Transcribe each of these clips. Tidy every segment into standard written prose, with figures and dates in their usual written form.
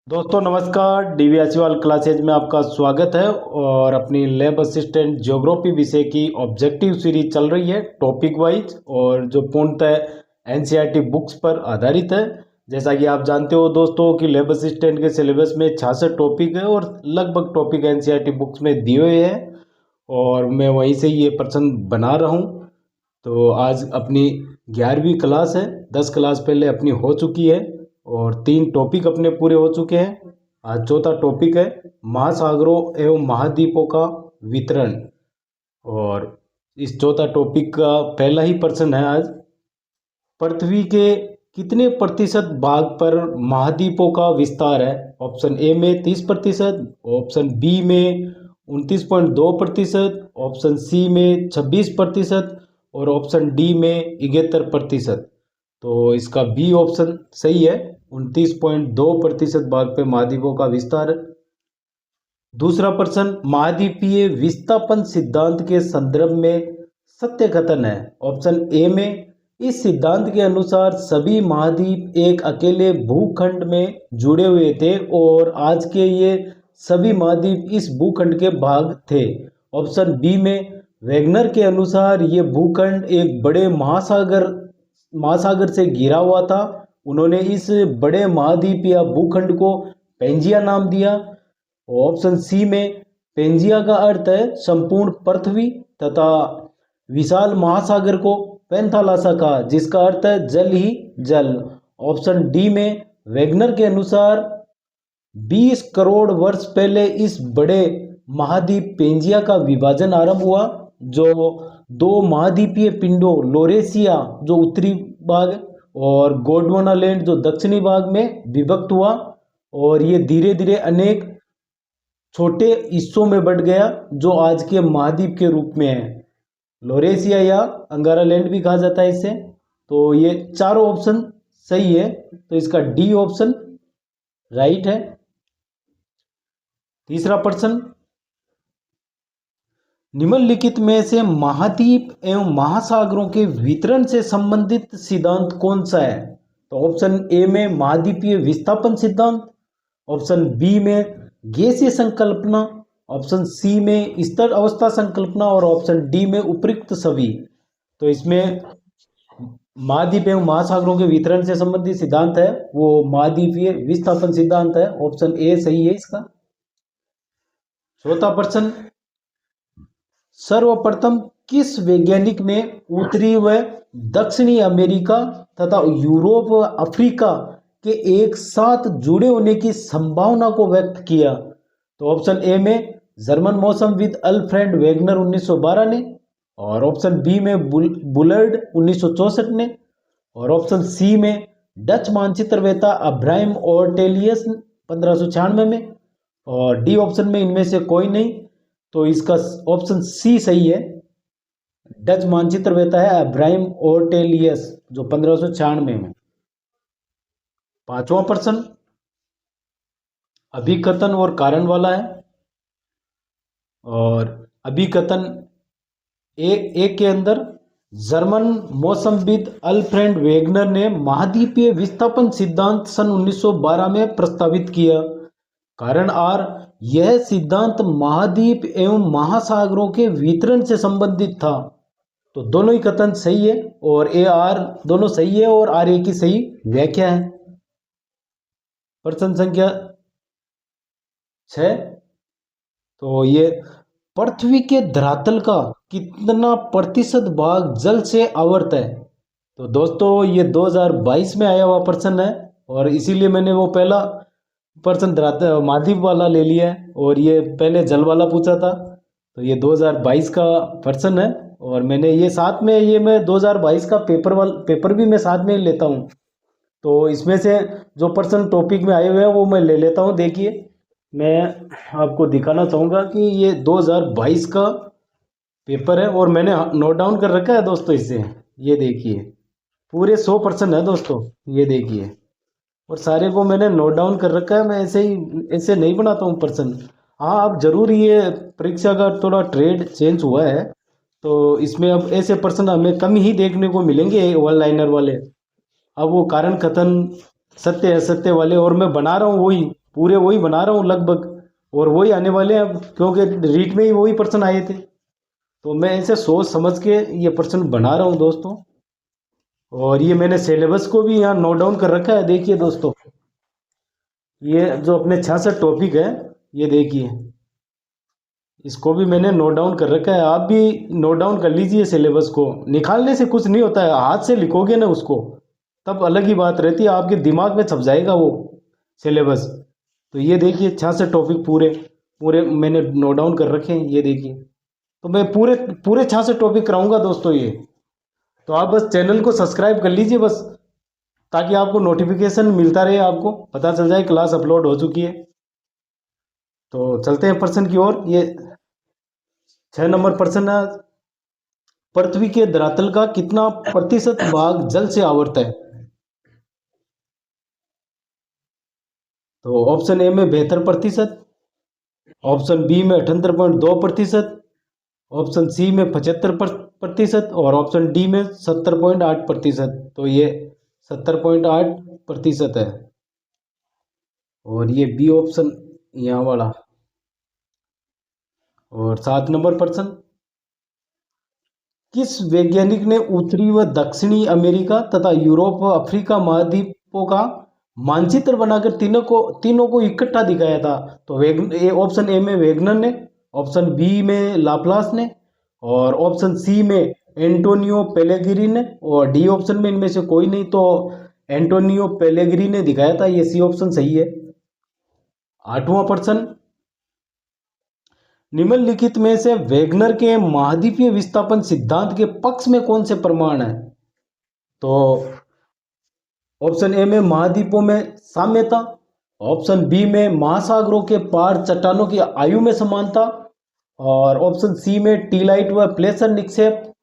दोस्तों नमस्कार। DV आसीवाल classes में आपका स्वागत है। और अपनी लैब असिस्टेंट ज्योग्राफी विषय की ऑब्जेक्टिव सीरीज चल रही है टॉपिक वाइज, और जो पूर्णतः एनसीईआरटी बुक्स पर आधारित है। जैसा कि आप जानते हो दोस्तों कि लैब असिस्टेंट के सिलेबस में 66 टॉपिक है और लगभग टॉपिक एनसीईआरटी बुक्स में दिए हुए हैं, और मैं वहीं से ये प्रश्न बना रहा हूँ। तो आज अपनी 11वीं क्लास है। 10 क्लास पहले अपनी हो चुकी है और 3 टॉपिक अपने पूरे हो चुके हैं। आज चौथा टॉपिक है महासागरों एवं महाद्वीपों का वितरण। और इस चौथा टॉपिक का पहला ही प्रश्न है आज, पृथ्वी के कितने प्रतिशत भाग पर महाद्वीपों का विस्तार है? ऑप्शन ए में 30%, ऑप्शन बी में 29.2%, ऑप्शन सी में 26% और ऑप्शन डी में 71%। तो इसका बी ऑप्शन सही है, 29.2% भाग पे महाद्वीपों का विस्तार है। दूसरा प्रश्न, महाद्वीपीय विस्थापन सिद्धांत के संदर्भ में सत्य कथन है। ऑप्शन ए में इस सिद्धांत के अनुसार सभी महाद्वीप एक अकेले भूखंड में जुड़े हुए थे और आज के ये सभी महाद्वीप इस भूखंड के भाग थे। ऑप्शन बी में वैगनर के अनुसार ये भूखंड एक बड़े महासागर से घिरा हुआ था। उन्होंने इस बड़े महाद्वीप या भूखंड को पेंजिया नाम दिया। ऑप्शन सी में पेंजिया का अर्थ है संपूर्ण पृथ्वी तथा विशाल महासागर को पैंथालासा कहा, जिसका अर्थ है जल ही जल। ऑप्शन डी में वैगनर के अनुसार 20 करोड़ वर्ष पहले इस बड़े महाद्वीप पेंजिया का विभाजन आरंभ हुआ, जो 2 महाद्वीपीय पिंडों लोरेसिया जो उत्तरी भाग और गोंडवाना लैंड जो दक्षिणी भाग में विभक्त हुआ, और ये धीरे धीरे अनेक छोटे हिस्सों में बंट गया जो आज के महाद्वीप के रूप में है। लोरेसिया या अंगारा लैंड भी कहा जाता है इसे। तो ये चारों ऑप्शन सही है, तो इसका डी ऑप्शन राइट है। तीसरा प्रश्न, निम्नलिखित में से महाद्वीप एवं महासागरों के वितरण से संबंधित सिद्धांत कौन सा है? तो ऑप्शन ए में महाद्वीपीय विस्थापन सिद्धांत, ऑप्शन बी में गैसीय संकल्पना, ऑप्शन सी में स्तर अवस्था संकल्पना और ऑप्शन डी में उपयुक्त सभी। तो इसमें महाद्वीप एवं महासागरों के वितरण से संबंधित सिद्धांत है वो महाद्वीपीय विस्थापन सिद्धांत है। ऑप्शन ए सही है इसका। चौथा प्रश्न, सर्वप्रथम किस वैज्ञानिक ने उत्तरी व दक्षिणी अमेरिका तथा यूरोप व अफ्रीका के एक साथ जुड़े होने की संभावना को व्यक्त किया? तो ऑप्शन ए में जर्मन मौसमविद अल्फ्रेड वेगनर 1912 ने, और ऑप्शन बी में बुलर्ड 1964 ने, और ऑप्शन सी में डच मानचित्रवेत्ता अब्राहम ओर्टेलियस 1596 में, और डी ऑप्शन में इनमें से कोई नहीं। तो इसका ऑप्शन सी सही है, डच मानचित्रवेत्ता है अब्राहम ओर्टेलियस जो 1596 में। पांचवा प्रश्न अभिकथन और कारण वाला है, और अभिकथन ए के अंदर जर्मन मौसमविद अल्फ्रेड वेगनर ने महाद्वीपीय विस्थापन सिद्धांत सन 1912 में प्रस्तावित किया। कारण आर, यह सिद्धांत महाद्वीप एवं महासागरों के वितरण से संबंधित था। तो दोनों ही कथन सही है और ए आर दोनों सही है और आर ए की सही व्याख्या है। प्रश्न संख्या 6, तो ये पृथ्वी के धरातल का कितना प्रतिशत भाग जल से आवृत है? तो दोस्तों ये 2022 में आया हुआ प्रश्न है, और इसीलिए मैंने वो पहला प्रश्न धरातल महाद्वीप वाला ले लिया है और ये पहले जल वाला पूछा था। तो ये 2022 का प्रश्न है, और मैंने ये साथ में ये मैं 2022 का पेपर भी मैं साथ में लेता हूँ। तो इसमें से जो प्रश्न टॉपिक में आए हुए हैं वो मैं ले लेता हूँ। देखिए मैं आपको दिखाना चाहूँगा कि ये 2022 का पेपर है और मैंने नोट डाउन कर रखा है दोस्तों इसे। ये देखिए पूरे 100 प्रश्न है दोस्तों, ये देखिए, और सारे को मैंने नोट डाउन कर रखा है। मैं ऐसे नहीं बनाता हूँ प्रश्न। हाँ अब जरूर ये परीक्षा का थोड़ा ट्रेड चेंज हुआ है, तो इसमें अब ऐसे प्रश्न हमें कम ही देखने को मिलेंगे वन लाइनर वाले। अब वो कारण कथन सत्य असत्य वाले और मैं बना रहा हूँ वही पूरे वही बना रहा हूँ लगभग, और वही आने वाले हैं अब, क्योंकि रीट में ही वही प्रश्न आए थे। तो मैं ऐसे सोच समझ के ये प्रश्न बना रहा हूँ दोस्तों। और ये मैंने सिलेबस को भी यहाँ नोट डाउन कर रखा है, देखिए दोस्तों। ये जो अपने 66 टॉपिक है, ये देखिए, इसको भी मैंने नोट डाउन कर रखा है। आप भी नोट डाउन कर लीजिए। सिलेबस को निकालने से कुछ नहीं होता है, हाथ से लिखोगे ना उसको, तब अलग ही बात रहती है, आपके दिमाग में छप जाएगा वो सिलेबस। तो ये देखिए 66 टॉपिक पूरे पूरे मैंने नोट डाउन कर रखे हैं, ये देखिए। तो मैं पूरे पूरे 66 टॉपिक कराऊंगा दोस्तों ये। तो आप बस चैनल को सब्सक्राइब कर लीजिए बस, ताकि आपको नोटिफिकेशन मिलता रहे, आपको पता चल जाए क्लास अपलोड हो चुकी है। तो चलते हैं प्रश्न की ओर। ये 6 नंबर प्रश्न है, पृथ्वी के धरातल का कितना प्रतिशत भाग जल से आवृत है? तो ऑप्शन ए में 72%, ऑप्शन बी में 78.2%, ऑप्शन सी में 75% और ऑप्शन डी में 70.8%। तो ये 70.8% है, और ये बी ऑप्शन यहाँ वाला। और 7 नंबर प्रश्न, किस वैज्ञानिक ने उत्तरी व दक्षिणी अमेरिका तथा यूरोप व अफ्रीका महाद्वीपों का मानचित्र बनाकर तीनों को इकट्ठा दिखाया था? तो ऑप्शन ए में वेगनर ने, ऑप्शन बी में लाप्लास ने, और ऑप्शन सी में एंटोनियो पेलेग्री ने, और डी ऑप्शन में इनमें से कोई नहीं, तो एंटोनियो पेलेग्री ने दिखाया था। ये सी ऑप्शन सही है। 8वां प्रश्न, निम्नलिखित में से वेगनर के महाद्वीपीय विस्थापन सिद्धांत के पक्ष में कौन से प्रमाण है? तो ऑप्शन ए में महाद्वीपों में साम्यता, ऑप्शन बी में महासागरों के पार चट्टानों की आयु में समानता, और ऑप्शन सी में टीलाइट व प्लेसर निक्षेप,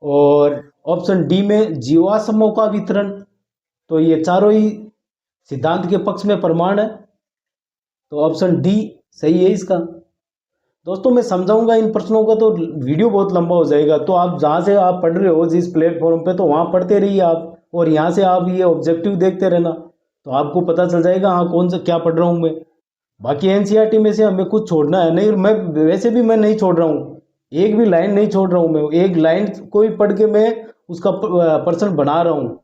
और ऑप्शन डी में जीवाश्मों का वितरण। तो ये चारों ही सिद्धांत के पक्ष में प्रमाण है, तो ऑप्शन डी सही है इसका। दोस्तों मैं समझाऊंगा इन प्रश्नों का तो वीडियो बहुत लंबा हो जाएगा, तो आप जहाँ से आप पढ़ रहे हो जिस प्लेटफॉर्म पे, तो वहाँ पढ़ते रहिए आप, और यहाँ से आप ये ऑब्जेक्टिव देखते रहना, तो आपको पता चल जाएगा हाँ कौन सा क्या पढ़ रहा हूँ मैं। बाकी एनसीईआरटी में से हमें कुछ छोड़ना है नहीं, मैं वैसे भी मैं नहीं छोड़ रहा हूँ, एक भी लाइन नहीं छोड़ रहा हूँ मैं, एक लाइन को ही पढ़ के मैं उसका प्रश्न बना रहा हूँ,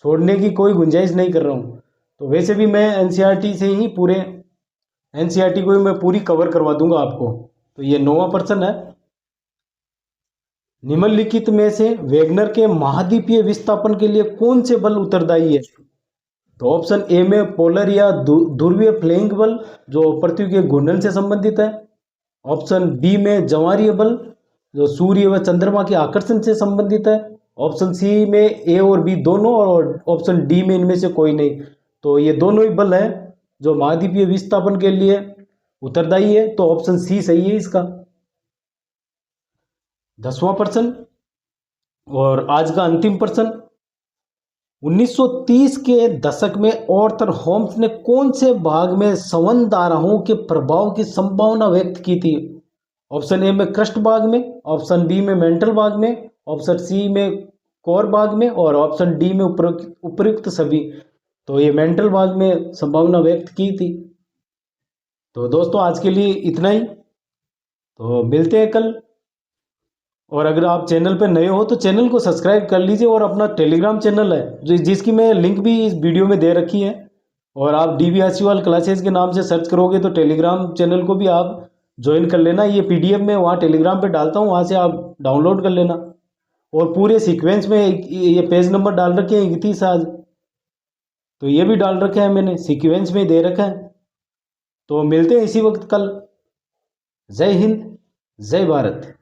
छोड़ने की कोई गुंजाइश नहीं कर रहा हूँ। तो वैसे भी मैं एनसीईआरटी से ही पूरे एनसीईआरटी को ही मैं पूरी कवर करवा दूंगा आपको। तो ये 9वां प्रश्न है, निम्नलिखित में से वेगनर के महाद्वीपीय विस्थापन के लिए कौन से बल उत्तरदायी है? तो ऑप्शन ए में पोलर या ध्रुवीय फ्लैंक बल, जो पृथ्वी के घूर्णन से संबंधित है, ऑप्शन बी में ज्वारीय बल, जो सूर्य व चंद्रमा के आकर्षण से संबंधित है, ऑप्शन सी में ए और बी दोनों, और ऑप्शन डी में इनमें से कोई नहीं। तो ये दोनों ही बल हैं जो महाद्वीपीय विस्थापन के लिए उत्तरदायी है, तो ऑप्शन सी सही है इसका। 10वां प्रश्न और आज का अंतिम प्रश्न, 1930 के दशक में ऑर्थर होम्स ने कौन से भाग में संवहन धाराओं के प्रभाव की संभावना व्यक्त की थी? ऑप्शन ए में क्रस्ट भाग में, ऑप्शन बी में मेंटल भाग में, ऑप्शन सी में कोर भाग में, और ऑप्शन डी में उपयुक्त सभी। तो ये मेंटल भाग में संभावना व्यक्त की थी। तो दोस्तों आज के लिए इतना ही, तो मिलते हैं कल। और अगर आप चैनल पर नए हो तो चैनल को सब्सक्राइब कर लीजिए, और अपना टेलीग्राम चैनल है जिसकी मैं लिंक भी इस वीडियो में दे रखी है, और आप DB आशीवाल क्लासेस के नाम से सर्च करोगे तो टेलीग्राम चैनल को भी आप ज्वाइन कर लेना। ये PDF में वहाँ टेलीग्राम पे डालता हूँ, वहाँ से आप डाउनलोड कर लेना। और पूरे सीक्वेंस में ये पेज नंबर डाल रखे हैं 31 आज, तो ये भी डाल रखे हैं मैंने, सीक्वेंस में दे रखा है। तो मिलते हैं इसी वक्त कल। जय हिंद, जय भारत।